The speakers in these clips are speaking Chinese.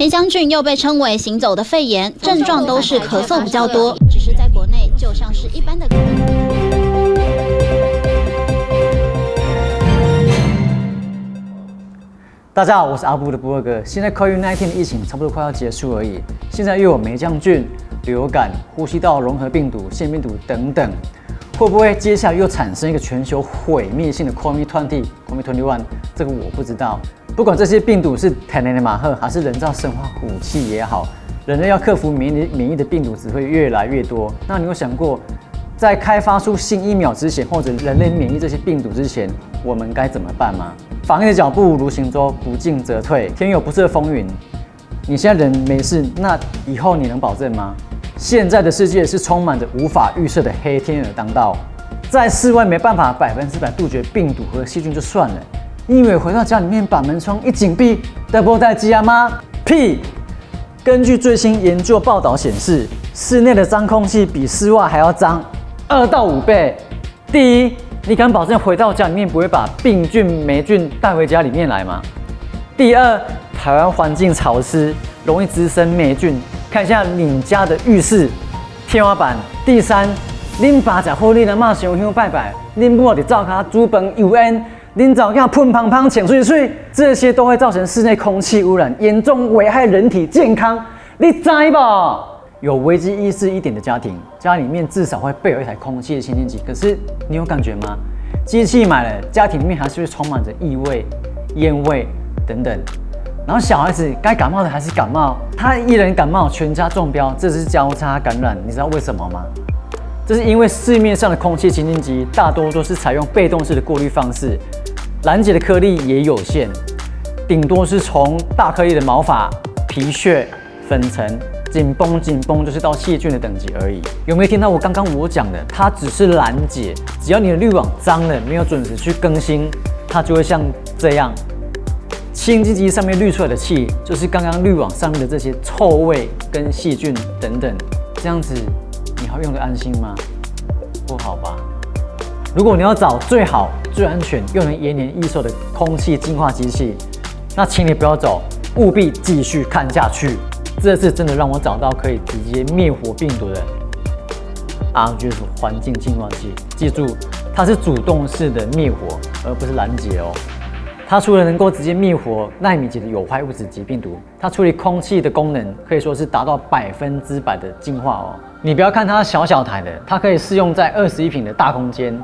梅将军又被称为行走的肺炎，症状都是咳嗽比较多，只是在国内就像是一般的。大家好，我是阿布的部落格。现在 COVID-19 的疫情差不多快要结束而已，现在又有梅将军、流感、呼吸道融合病毒、腺病毒等等，会不会接下来又产生一个全球毁灭性的 COVID-21？这个我不知道。不管这些病毒是天然的马赫还是人造生化武器也好，人类要克服免疫的病毒只会越来越多。那你有想过，在开发出新疫苗之前，或者人类免疫这些病毒之前，我们该怎么办吗？防疫的脚步如行舟，不进则退。天有不测风云，你现在人没事，那以后你能保证吗？现在的世界是充满着无法预测的黑天鹅当道，在室外没办法100%杜绝病毒和细菌就算了，你以为回到家里面把门窗一紧闭，得不带机啊吗？屁！根据最新研究报道显示，室内的脏空气比室外还要脏2到5倍。第一，你敢保证回到家里面不会把病菌、霉菌带回家里面来吗？第二，台湾环境潮湿，容易滋生霉菌。看一下你家的浴室、天花板。第三，恁爸食好，恁阿嬷烧香拜拜，恁母伫灶骹煮饭油烟，恁早囝喷胖胖、潜水水，这些都会造成室内空气污染，严重危害人体健康。你知不？有危机意识一点的家庭，家里面至少会备有一台空气的清净机。可是你有感觉吗？机器买了，家庭里面还是会充满着异味、烟味等等。然后小孩子该感冒的还是感冒，他一人感冒，全家中标，这是交叉感染。你知道为什么吗？这是因为市面上的空气清净机大多都是采用被动式的过滤方式，拦截的颗粒也有限，顶多是从大颗粒的毛发、皮屑、粉尘。紧绷就是到细菌的等级而已。有没有听到我刚刚讲的？它只是拦截，只要你的滤网脏了，没有准时去更新，它就会像这样。清净机上面滤出来的气，就是刚刚滤网上面的这些臭味跟细菌等等。这样子，你还用得安心吗？不好吧？如果你要找最好、最安全又能延年益寿的空气净化机器，那请你不要走，务必继续看下去。这次真的让我找到可以直接灭活病毒的 RGF 环境净化器。记住，它是主动式的灭活，而不是拦截哦。它除了能够直接灭活纳米级的有害物质及病毒，它处理空气的功能可以说是达到100%的净化哦。你不要看它小台的，它可以适用在21平的大空间。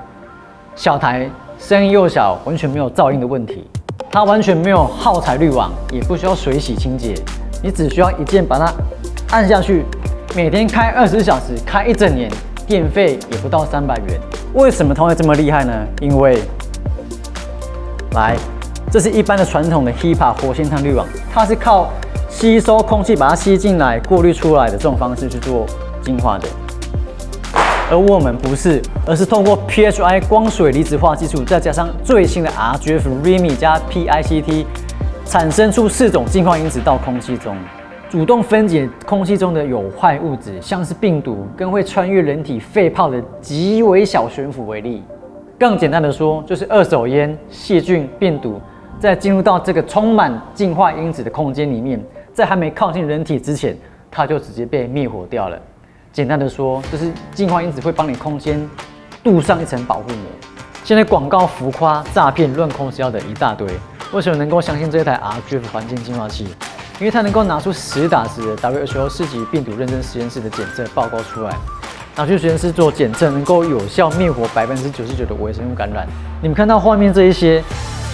小台声音又小，完全没有噪音的问题。它完全没有耗材滤网，也不需要水洗清洁。你只需要一键把它按下去，每天开24小时，开1整年，电费也不到300元。为什么它会这么厉害呢？因为，这是一般的传统的 HEPA 活性炭滤网，它是靠吸收空气把它吸进来、过滤出来的这种方式去做净化的。而我们不是，而是透过 PHI 光水离子化技术，再加上最新的 RGF ReMi 加 PICT。产生出4种净化因子到空气中，主动分解空气中的有害物质，像是病毒跟会穿越人体肺泡的极微小悬浮微粒。更简单的说，就是二手烟、细菌、病毒在进入到这个充满净化因子的空间里面，在还没靠近人体之前，它就直接被灭活掉了。简单的说，就是净化因子会帮你空间镀上一层保护膜。现在广告浮夸、诈骗、乱空销的一大堆。为什么能够相信这台 RGF 环境净化器？因为它能够拿出实打实的 WHO 世级病毒认证实验室的检测报告出来，拿去实验室做检测，能够有效灭活99%的微生物感染。你们看到画面这一些，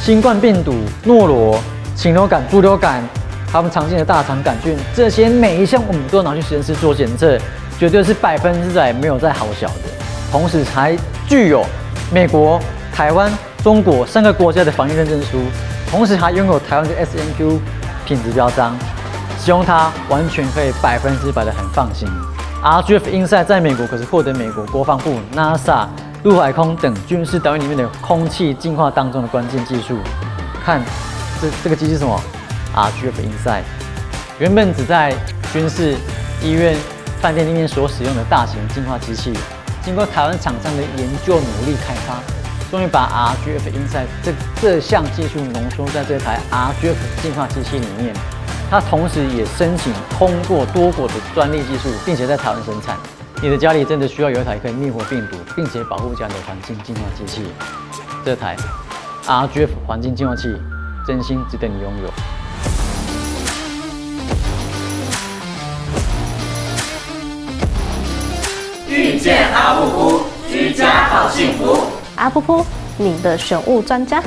新冠病毒、诺罗、禽流感、猪流感，他们常见的大肠杆菌，这些每一项我们都拿去实验室做检测，绝对是100%没有在好小的。同时还具有美国、台湾、中国3个国家的防疫认证书。同时还拥有台湾的 SNQ 品质标章，使用它完全可以100%的很放心。RGF Insight 在美国可是获得美国国防部、NASA、陆海空等军事单位里面的空气净化当中的关键技术。看这个机器是什么 ？RGF Insight 原本只在军事、医院、饭店里面所使用的大型净化机器，经过台湾厂商的研究努力开发。终于把 RGF Insight 这项技术浓缩在这台 RGF 净化机器里面，它同时也申请通过多国的专利技术，并且在台湾生产。你的家里真的需要有一台可以灭活病毒，并且保护家里的环境净化机器。这台 RGF 环境净化器，真心值得你拥有。遇见阿布布，居家好幸福。阿布布，你的选物专家。